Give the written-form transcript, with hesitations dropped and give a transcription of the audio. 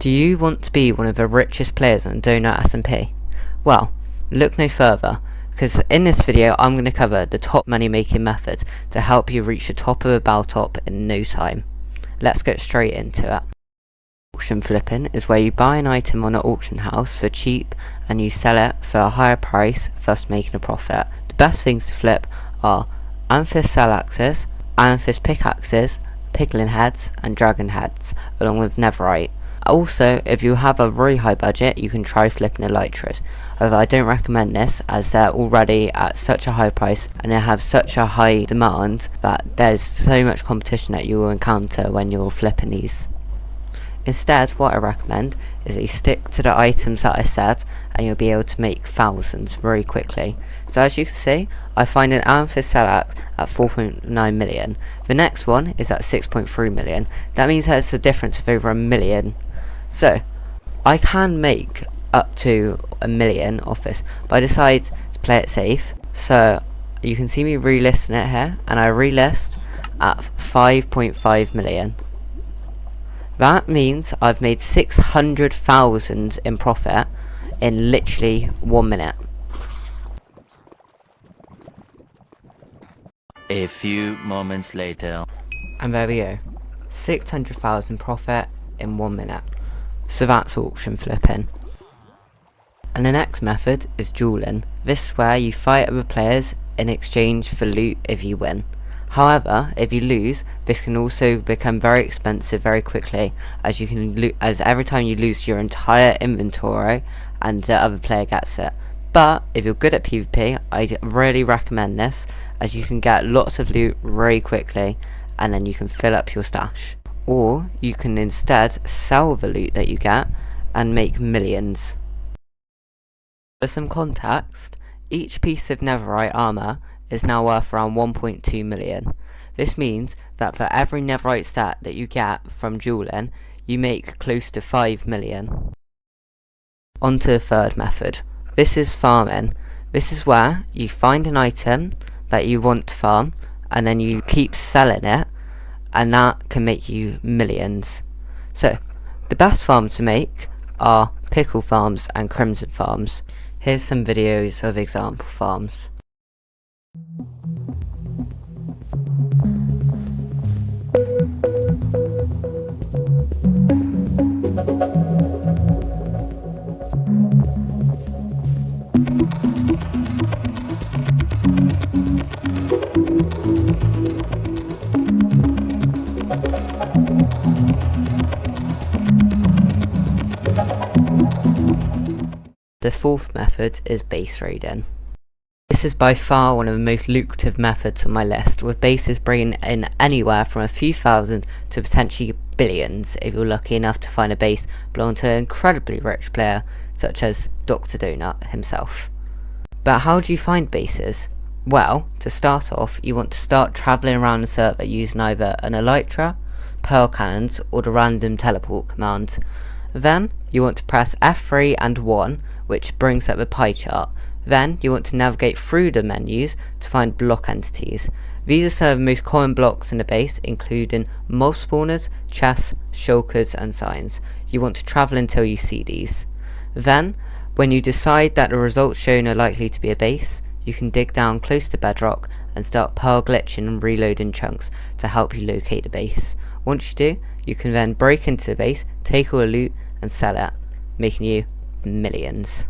Do you want to be one of the richest players on DonutSMP? Well, look no further, because in this video I'm going to cover the top money making methods to help you reach the top of a baltop in no time. Let's get straight into it. Auction flipping is where you buy an item on an auction house for cheap and you sell it for a higher price, thus making a profit. The best things to flip are amethyst cell axes, amethyst pickaxes, piglin heads and dragon heads, along with netherite. Also, if you have a really high budget, you can try flipping elytras. However, I don't recommend this as they're already at such a high price and they have such a high demand that there's so much competition that you will encounter when you're flipping these. Instead, what I recommend is that you stick to the items that I said and you'll be able to make thousands very quickly. So as you can see, I find an amethyst cell axe at 4.9 million. The next one is at 6.3 million. That means there's a difference of over a million. So, I can make up to a million off this, but I decide to play it safe. So, you can see me relisting it here, and I relist at 5.5 million. That means I've made 600,000 in profit in literally 1 minute. A few moments later. And there we go. 600,000 profit in 1 minute. So that's auction flipping. And the next method is dueling. This is where you fight other players in exchange for loot if you win. However, if you lose, this can also become very expensive very quickly, as every time you lose your entire inventory and the other player gets it. But if you're good at PvP, I really recommend this, as you can get lots of loot very quickly and then you can fill up your stash. Or you can instead sell the loot that you get and make millions. For some context, each piece of netherite armor is now worth around 1.2 million. This means that for every netherite stat that you get from dueling, you make close to 5 million. On to the third method. This is farming. This is where you find an item that you want to farm and then you keep selling it, and that can make you millions. So, the best farms to make are pickle farms and crimson farms. Here's some videos of example farms. The fourth method is base raiding. This is by far one of the most lucrative methods on my list, with bases bringing in anywhere from a few thousand to potentially billions if you're lucky enough to find a base belonging to an incredibly rich player such as Dr. Donut himself. But how do you find bases? Well, to start off, you want to start travelling around the server using either an elytra, pearl cannons or the random teleport command. Then you want to press F3 and 1, which brings up the pie chart. Then you want to navigate through the menus to find block entities. These are some of the most common blocks in the base, including mob spawners, chests, shulkers and signs. You want to travel until you see these. Then, when you decide that the results shown are likely to be a base, you can dig down close to bedrock and start pearl glitching and reloading chunks to help you locate the base. Once you do, you can then break into the base, take all the loot and sell it, making you millions.